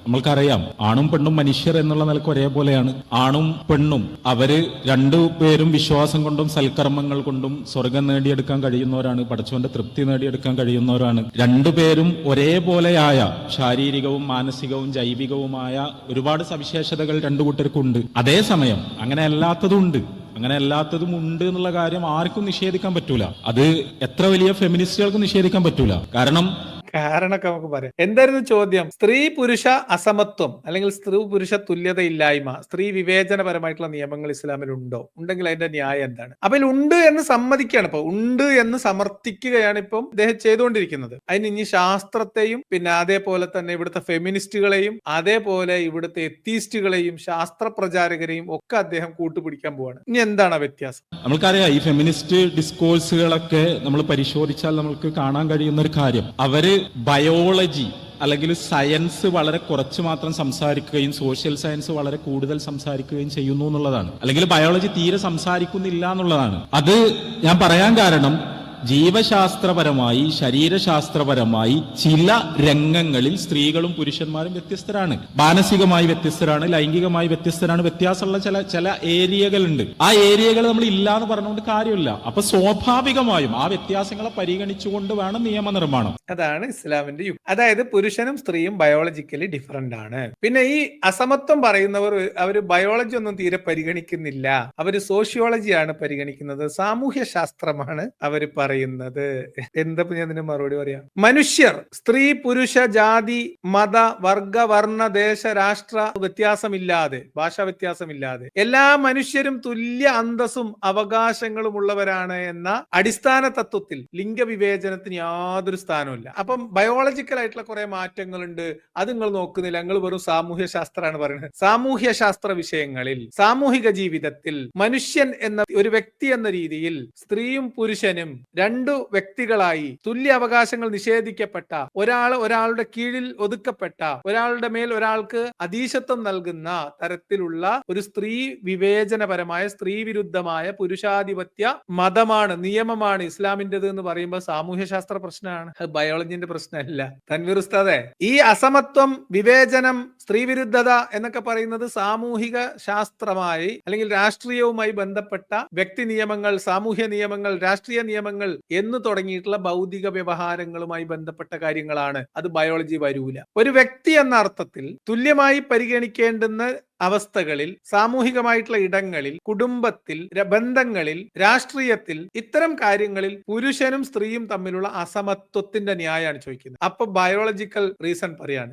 നമ്മൾക്കറിയാം, ആണും പെണ്ണും മനുഷ്യർ എന്നുള്ള നിലക്ക് ഒരേപോലെയാണ്. ആണും പെണ്ണും അവര് രണ്ടുപേരും വിശ്വാസം കൊണ്ടും സൽക്കർമ്മങ്ങൾ കൊണ്ടും സ്വർഗം നേടിയെടുക്കാൻ കഴിയുന്നവരാണ്, പടച്ചവന്റെ തൃപ്തി നേടിയെടുക്കാൻ കഴിയുന്നവരാണ്. രണ്ടുപേരും ഒരേപോലെയായ ശാരീരികവും മാനസികവും ജൈവികവുമായ ഒരുപാട് സവിശേഷതകൾ രണ്ടു കൂട്ടർക്കുണ്ട്. അതേസമയം അങ്ങനെ അല്ലാത്തതുണ്ട്, അങ്ങനെ അല്ലാത്തതും ഉണ്ട് എന്നുള്ള കാര്യം ആർക്കും നിഷേധിക്കാൻ പറ്റൂല. അത് എത്ര വലിയ ഫെമിനിസ്റ്റുകൾക്കും നിഷേധിക്കാൻ പറ്റൂല. കാരണമൊക്കെ നമുക്ക് പറയാം. എന്തായിരുന്നു ചോദ്യം? സ്ത്രീ പുരുഷ അസമത്വം അല്ലെങ്കിൽ സ്ത്രീ പുരുഷ തുല്യതയില്ലായ്മ, സ്ത്രീ വിവേചനപരമായിട്ടുള്ള നിയമങ്ങൾ ഇസ്ലാമിൽ ഉണ്ടോ? ഉണ്ടെങ്കിൽ അതിന്റെ ന്യായം എന്താണ്? അപ്പൊ ഉണ്ട് എന്ന് സമ്മതിക്കുകയാണ്, ഇപ്പൊ ഉണ്ട് എന്ന് സമർത്ഥിക്കുകയാണ് ഇപ്പം അദ്ദേഹം ചെയ്തുകൊണ്ടിരിക്കുന്നത്. അതിന് ഇനി ശാസ്ത്രത്തെയും പിന്നെ അതേപോലെ തന്നെ ഇവിടുത്തെ ഫെമിനിസ്റ്റുകളെയും അതേപോലെ ഇവിടുത്തെ എത്തീസ്റ്റുകളെയും ശാസ്ത്ര പ്രചാരകരെയും ഒക്കെ അദ്ദേഹം കൂട്ടുപിടിക്കാൻ പോവാണ്. ഇനി എന്താണ് വ്യത്യാസം? നമുക്കറിയാം, ഈ ഫെമിനിസ്റ്റ് ഡിസ്കോഴ്സുകളൊക്കെ നമ്മൾ പരിശോധിച്ചാൽ നമുക്ക് കാണാൻ കഴിയുന്ന ഒരു കാര്യം, അവര് ബയോളജി അല്ലെങ്കിൽ സയൻസ് വളരെ കുറച്ച് മാത്രം സംസാരിക്കുകയും സോഷ്യൽ സയൻസ് വളരെ കൂടുതൽ സംസാരിക്കുകയും ചെയ്യുന്നു എന്നുള്ളതാണ്. അല്ലെങ്കിൽ ബയോളജി തീരെ സംസാരിക്കുന്നില്ല എന്നുള്ളതാണ്. അത് ഞാൻ പറയാൻ കാരണം, ജീവശാസ്ത്രപരമായി ശരീരശാസ്ത്രപരമായി ചില രംഗങ്ങളിൽ സ്ത്രീകളും പുരുഷന്മാരും വ്യത്യസ്തരാണ്, മാനസികമായി വ്യത്യസ്തരാണ്, ലൈംഗികമായി വ്യത്യസ്തരാണ്. വ്യത്യാസമുള്ള ചില ഏരിയകളുണ്ട്. ആ ഏരിയകൾ നമ്മൾ ഇല്ല എന്ന് പറഞ്ഞുകൊണ്ട് കാര്യമില്ല. അപ്പൊ സ്വാഭാവികമായും ആ വ്യത്യാസങ്ങളെ പരിഗണിച്ചുകൊണ്ട് വേണം നിയമനിർമ്മാണം. അതാണ് ഇസ്ലാമിന്റെ യുക്തി. അതായത് പുരുഷനും സ്ത്രീയും ബയോളജിക്കലി ഡിഫറന്റ് ആണ്. പിന്നെ ഈ അസമത്വം പറയുന്നവർ അവര് ബയോളജി ഒന്നും തീരെ പരിഗണിക്കുന്നില്ല, അവര് സോഷ്യോളജിയാണ് പരിഗണിക്കുന്നത്, സാമൂഹ്യ ശാസ്ത്രമാണ് അവര് പറയുന്നത്. എന്താ ഞാൻ ഇതിന് മറുപടി പറയാം? മനുഷ്യർ സ്ത്രീ പുരുഷ ജാതി മത വർഗ വർണ്ണ ദേശ രാഷ്ട്ര വ്യത്യാസമില്ലാതെ, ഭാഷാ വ്യത്യാസമില്ലാതെ എല്ലാ മനുഷ്യരും തുല്യ അന്തസ്സും അവകാശങ്ങളും ഉള്ളവരാണ് എന്ന അടിസ്ഥാന തത്വത്തിൽ ലിംഗവിവേചനത്തിന് യാതൊരു സ്ഥാനമില്ല. അപ്പം ബയോളജിക്കൽ ആയിട്ടുള്ള കുറെ മാറ്റങ്ങളുണ്ട്, അത് നിങ്ങൾ നോക്കുന്നില്ല. നിങ്ങൾ വെറും സാമൂഹ്യ ശാസ്ത്രമാണ് പറയുന്നത്. സാമൂഹ്യ ശാസ്ത്ര വിഷയങ്ങളിൽ സാമൂഹിക ജീവിതത്തിൽ മനുഷ്യൻ എന്ന ഒരു വ്യക്തി എന്ന രീതിയിൽ സ്ത്രീയും പുരുഷനും രണ്ടു വ്യക്തികളായി തുല്യ അവകാശങ്ങൾ നിഷേധിക്കപ്പെട്ട, ഒരാളുടെ കീഴിൽ ഒതുക്കപ്പെട്ട, ഒരാളുടെ മേൽ ഒരാൾക്ക് അധീശത്വം നൽകുന്ന തരത്തിലുള്ള ഒരു സ്ത്രീ വിവേചനപരമായ സ്ത്രീ വിരുദ്ധമായ പുരുഷാധിപത്യ മതമാണ്, നിയമമാണ് ഇസ്ലാമിൻ്റെത് എന്ന് പറയുമ്പോൾ സാമൂഹ്യ ശാസ്ത്ര പ്രശ്നമാണ്, ബയോളജിന്റെ പ്രശ്നമല്ല. തൻവീർ ഉസ്താദേ, ഈ അസമത്വം, വിവേചനം, സ്ത്രീ വിരുദ്ധത എന്നൊക്കെ പറയുന്നത് സാമൂഹിക ശാസ്ത്രമായി അല്ലെങ്കിൽ രാഷ്ട്രീയവുമായി ബന്ധപ്പെട്ട വ്യക്തി നിയമങ്ങൾ, സാമൂഹ്യ നിയമങ്ങൾ, രാഷ്ട്രീയ നിയമങ്ങൾ എന്ന് തുടങ്ങിയിട്ടുള്ള ഭൗതിക വ്യവഹാരങ്ങളുമായി ബന്ധപ്പെട്ട കാര്യങ്ങളാണ്. അത് ബയോളജി വരൂല. ഒരു വ്യക്തി എന്ന അർത്ഥത്തിൽ തുല്യമായി പരിഗണിക്കേണ്ടുന്ന അവസ്ഥകളിൽ, സാമൂഹികമായിട്ടുള്ള ഇടങ്ങളിൽ, കുടുംബത്തിൽ, ബന്ധങ്ങളിൽ, രാഷ്ട്രീയത്തിൽ, ഇത്തരം കാര്യങ്ങളിൽ പുരുഷനും സ്ത്രീയും തമ്മിലുള്ള അസമത്വത്തിന്റെ ന്യായമാണ് ചോദിക്കുന്നത്. അപ്പൊ ബയോളജിക്കൽ റീസൺ പറയാണ്,